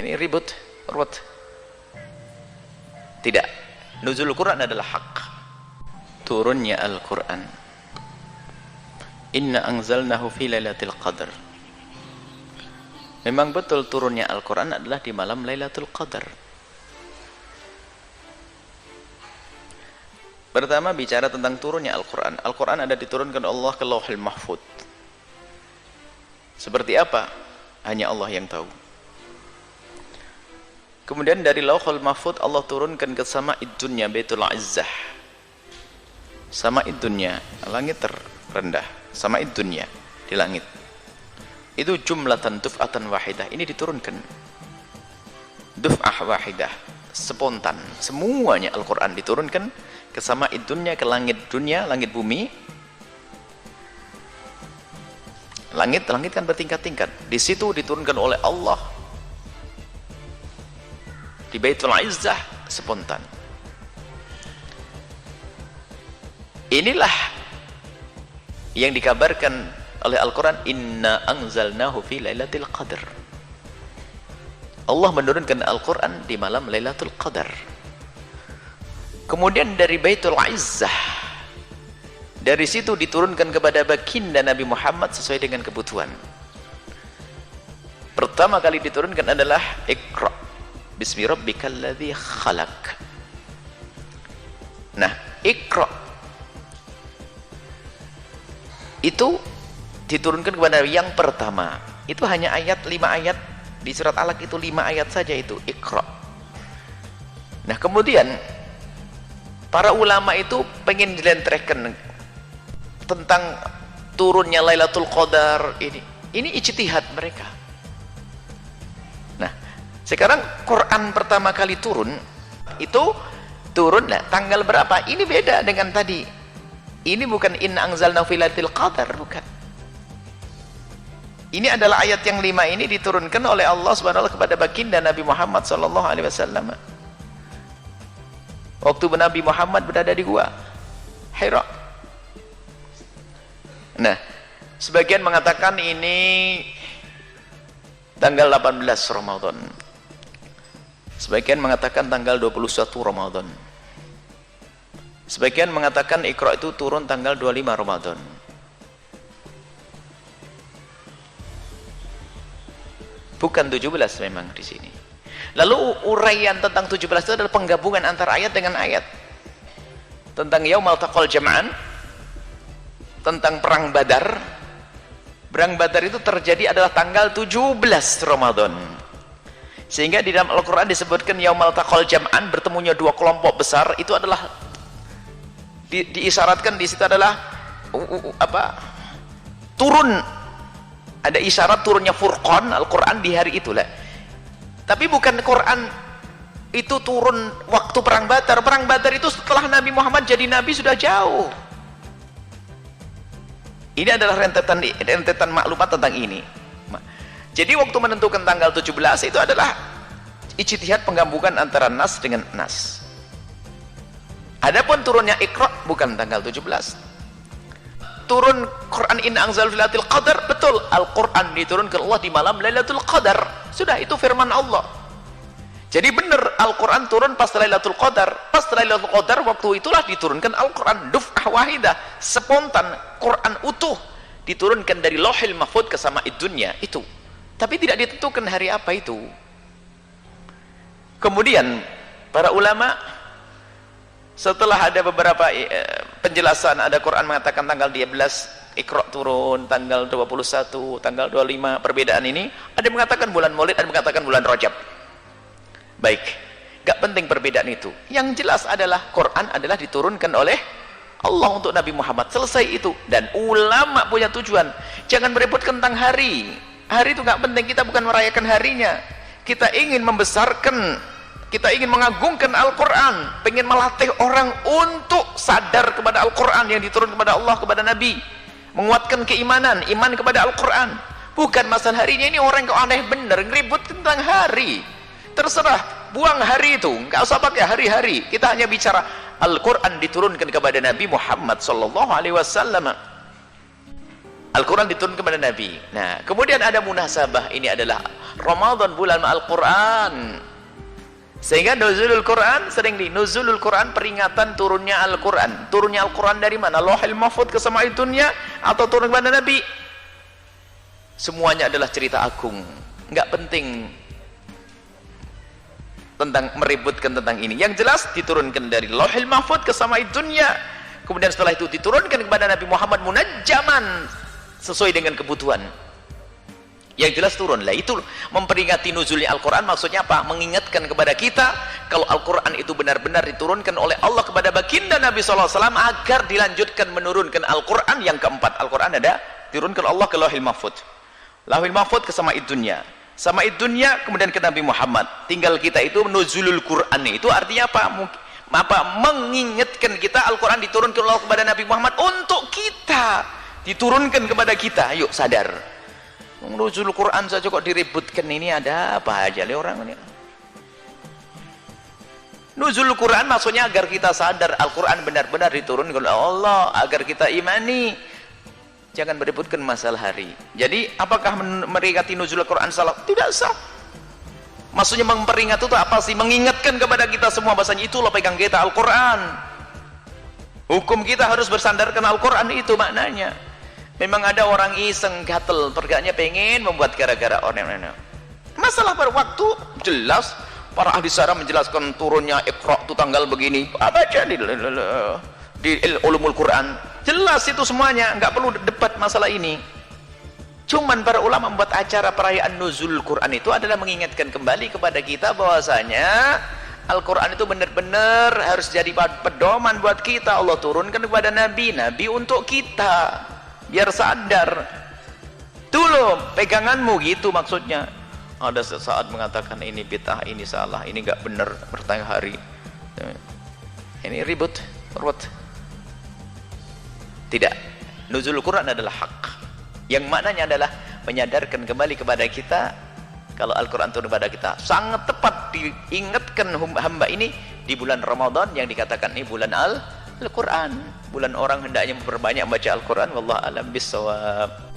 Ini ribut, ruwet. Tidak. Nuzul Quran adalah hak. Turunnya Al-Quran. Inna anzalnahu fi lailatul qadar. Memang betul turunnya Al-Quran adalah di malam Lailatul Qadar. Pertama bicara tentang turunnya Al-Quran. Al-Quran ada diturunkan Allah ke Lauhul Mahfuz. Seperti apa? Hanya Allah yang tahu. Kemudian dari Lauhul Mahfuz Allah turunkan ke Sama'id Dunya, Baitul Izzah. Sama'id Dunya, langit terendah. Sama'id Dunya, di langit. Itu jumlatan duf'atan wahidah. Ini diturunkan duf'ah wahidah, spontan. Semuanya Al-Quran diturunkan ke Sama'id Dunya, ke langit dunia, langit bumi. Langit kan bertingkat-tingkat. Di situ diturunkan oleh Allah. Di Baitul Izzah spontan. Inilah yang dikabarkan oleh Al-Quran, inna anzalnahu fi lailatul qadar. Allah menurunkan Al-Quran di malam Lailatul Qadar. Kemudian dari Baitul Izzah, dari situ diturunkan kepada baginda Nabi Muhammad sesuai dengan kebutuhan. Pertama kali diturunkan adalah Iqra bismi rabbikal ladzi khalaq. Nah, Iqra itu diturunkan kepada yang pertama. Itu hanya ayat, 5 ayat di surat Alaq, itu 5 ayat saja, itu Iqra. Nah, kemudian para ulama itu pengen dilentrehkan tentang turunnya Lailatul Qadar ini. Ini ijtihad mereka. Nah, sekarang Quran pertama kali turun itu turun tanggal berapa? Ini beda dengan tadi. Ini bukan inna anzalna fi lailatul qadar, bukan. Ini adalah ayat yang 5 ini diturunkan oleh Allah Subhanahu wa taala kepada baginda Nabi Muhammad sallallahu alaihi wasallam. Waktu Nabi Muhammad berada di gua Hira. Nah, sebagian mengatakan ini tanggal 18 Ramadan. Sebagian mengatakan tanggal 21 Ramadan. Sebagian mengatakan Iqra itu turun tanggal 25 Ramadan. Bukan 17 memang di sini. Lalu uraian tentang 17 itu adalah penggabungan antara ayat dengan ayat. Tentang Yaumal Taqal Jam'an, tentang perang Badar. Perang Badar itu terjadi adalah tanggal 17 Ramadan. Sehingga di dalam Al-Qur'an disebutkan Yaumal Taqal Jam'an, bertemunya dua kelompok besar, itu adalah diisyaratkan di situ adalah turun, ada isyarat turunnya Furqan Al-Quran di hari itulah. Tapi bukan Quran itu turun waktu perang Badar. Perang Badar itu setelah Nabi Muhammad jadi Nabi sudah jauh. Ini adalah rentetan maklumat tentang ini. Jadi waktu menentukan tanggal 17 itu adalah ijtihad penggabungan antara nas dengan nas. Adapun turunnya Iqra bukan tanggal 17. Turun Quran inna anzalnahu fi lailatul qadar, betul, Al-Quran diturunkan Allah di malam Lailatul Qadar. Sudah, itu firman Allah. Jadi benar Al-Quran turun pas Lailatul Qadar. Pas Lailatul Qadar waktu itulah diturunkan Al-Quran duf'ah wahidah, spontan, Quran utuh diturunkan dari Lauhul Mahfuz ke Sama'id Dunya itu. Tapi tidak ditentukan hari apa itu. Kemudian para ulama setelah ada beberapa penjelasan, ada Quran mengatakan tanggal 12 Iqra turun, tanggal 21, tanggal 25, perbedaan ini. Ada yang mengatakan bulan Maulid, ada yang mengatakan bulan Rajab. Baik, gak penting perbedaan itu. Yang jelas adalah Quran adalah diturunkan oleh Allah untuk Nabi Muhammad. Selesai itu. Dan ulama punya tujuan. Jangan berebutkan tentang hari. Hari itu gak penting, kita bukan merayakan harinya. Kita ingin membesarkan, kita ingin mengagungkan Al-Quran, pengen melatih orang untuk sadar kepada Al-Quran yang diturunkan kepada Allah, kepada Nabi, menguatkan keimanan, iman kepada Al-Quran. Bukan masalah harinya. Ini orang kok aneh bener, ngeribut tentang hari. Terserah, buang hari itu, nggak usah pakai hari-hari. Kita hanya bicara Al-Quran diturunkan kepada Nabi Muhammad sallallahu alaihi wasallam. Al-Quran diturunkan kepada Nabi. Nah, kemudian ada munasabah, ini adalah Ramadan bulan Al-Quran, sehingga nuzulul Quran nuzulul Quran peringatan turunnya Al-Quran. Turunnya Al-Quran dari mana? Lauhil Mahfuz ke samai dunya atau turun kepada Nabi? Semuanya adalah cerita agung, nggak penting tentang meributkan tentang ini. Yang jelas diturunkan dari Lauhil Mahfuz ke samai dunya, kemudian setelah itu diturunkan kepada Nabi Muhammad munajjaman sesuai dengan kebutuhan. Yang jelas turun lah, itu memperingati nuzulnya Al-Quran. Maksudnya apa? Mengingatkan kepada kita kalau Al-Quran itu benar-benar diturunkan oleh Allah kepada baginda Nabi SAW agar dilanjutkan menurunkan Al-Quran. Yang keempat, Al-Quran ada diturunkan Allah ke Lauhil Mahfuz, Lauhil Mahfuz ke samai dunya, samai dunya kemudian ke Nabi Muhammad. Tinggal kita itu nuzulul Quran, itu artinya apa? Mengingatkan kita Al-Quran diturunkan Allah kepada Nabi Muhammad untuk kita, diturunkan kepada kita. Yuk sadar, nuzul Quran saja kok diributkan, ini ada apa aja nih orang ini. Nuzul Quran maksudnya agar kita sadar Al-Quran benar-benar diturunkan oleh Allah, agar kita imani, jangan beributkan masalah hari. Jadi apakah meringati nuzul Quran salah? Tidak sah. Maksudnya memperingati itu apa sih? Mengingatkan kepada kita semua bahasanya itulah pegang kita Al-Quran. Hukum kita harus bersandarkan Al-Quran, itu maknanya. Memang ada orang iseng gatel, pergaknya pengen membuat gara-gara orang. Masalah pada waktu jelas para ahli syarah menjelaskan turunnya Iqra itu tanggal begini. Baca di ulumul Quran, jelas itu semuanya, nggak perlu debat masalah ini. Cuman para ulama membuat acara perayaan nuzul Quran itu adalah mengingatkan kembali kepada kita bahwasanya Al-Quran itu benar-benar harus jadi pedoman buat kita. Allah turunkan kepada Nabi untuk kita, biar sadar dulu peganganmu, gitu maksudnya. Ada sesaat mengatakan ini bid'ah, ini salah, ini nggak benar, bertanya hari ini ribut. Tidak, nuzul Quran adalah hak, yang maknanya adalah menyadarkan kembali kepada kita kalau Al-Quran turun kepada kita. Sangat tepat diingatkan hamba ini di bulan Ramadan yang dikatakan ini bulan Al-Quran, bulan orang hendaknya memperbanyak baca Al-Quran. Wallahu a'lam bishawab.